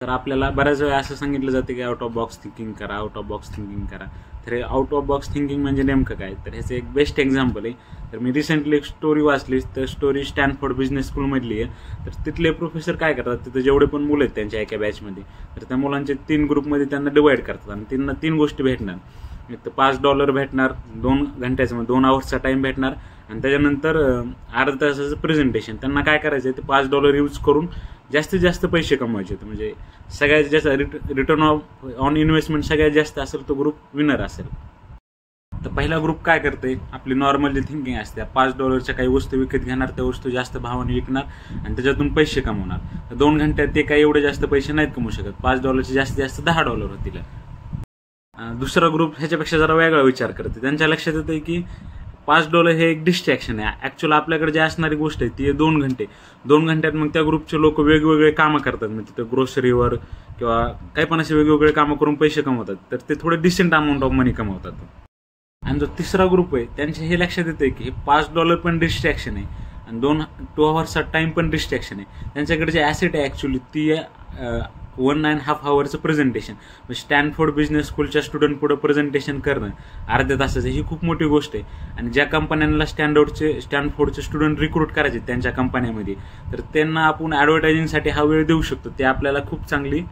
तर आपल्याला बऱ्याच वेळा असं सांगितलं जातं की आउट ऑफ बॉक्स थिंकिंग करा, आउट ऑफ बॉक्स थिंकिंग करा. तर हे आउट ऑफ बॉक्स थिंकिंग म्हणजे नेमकं काय? तर ह्याचं एक बेस्ट एक्झाम्पल आहे. तर मी रिसेंटली एक स्टोरी वाचली, तर स्टोरी स्टॅनफोर्ड बिझनेस स्कूलमधली आहे. तर तिथले प्रोफेसर काय करतात, तिथं जेवढे पण मुलं आहेत त्यांच्या एका बॅचमध्ये, तर त्या मुलांचे 3 ग्रुपमध्ये त्यांना डिवाइड करतात आणि त्यांना 3 गोष्टी भेटणार. एक तर $5 भेटणार, 2 घंट्याचं 2 आवर्सचा टाइम भेटणार आणि त्याच्यानंतर अर्धा तासाचं प्रेझेंटेशन. त्यांना काय करायचं आहे, ते $5 यूज करून जास्तीत जास्त पैसे कमवायचे आहेत. म्हणजे सगळ्यात जास्त रिटर्न ऑन इन्व्हेस्टमेंट सगळ्यात जास्त असेल तो ग्रुप विनर असेल. तर पहिला ग्रुप काय करते, आपली नॉर्मल जी थिंकिंग असते, $5च्या काही वस्तू विकत घेणार, त्या वस्तू जास्त भावाने विकणार आणि त्याच्यातून पैसे कमवणार. तर 2 घंट्यात ते काही एवढे जास्त पैसे नाहीत कमवू शकत. $5चे जास्तीत जास्त $10 होतील. दुसरा ग्रुप ह्याच्यापेक्षा जरा वेगळा विचार करते. त्यांच्या लक्षात येतं की $5 हे एक डिस्ट्रॅक्शन आहे. ऍक्च्युअली आपल्याकडे जी असणारी गोष्ट आहे ती 2 घंटे. 2 घंट्यात मग त्या ग्रुपचे लोक वेगवेगळे कामं करतात. म्हणजे तिथं ग्रोसरीवर किंवा काही पण असे वेगवेगळे कामं करून पैसे कमवतात. तर ते थोडे डिसेंट अमाऊंट ऑफ मनी कमवतात. आणि जो तिसरा ग्रुप आहे त्यांच्या हे लक्षात येते की हे $5 पण डिस्ट्रॅक्शन आहे आणि 2 आवर्सचा टाइम पण डिस्ट्रॅक्शन आहे. त्यांच्याकडे जे ॲसेट आहे ऍक्च्युअली ती 1.5 आवरचं प्रेझेंटेशन. म्हणजे स्टॅनफोर्ड बिझनेस स्कूलच्या स्टुडंट पुढे प्रेझेंटेशन करणं अर्ध्या तासाचं, ही खूप मोठी गोष्ट आहे. आणि ज्या कंपन्यांना स्टॅनफोर्डचे स्टुडंट रिक्रूट करायचे त्यांच्या कंपन्यामध्ये, तर त्यांना आपण ॲडव्हर्टायझिंगसाठी हा वेळ देऊ शकतो. ते आपल्याला खूप चांगली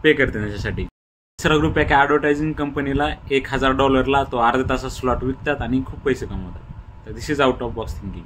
पे करते त्याच्यासाठी. तिसरा ग्रुप आहे की ॲडव्हर्टायझिंग कंपनीला $1,000 तो अर्ध्या तासाचा स्लॉट विकतात आणि खूप पैसे कमवतात. तर this is out of box thinking.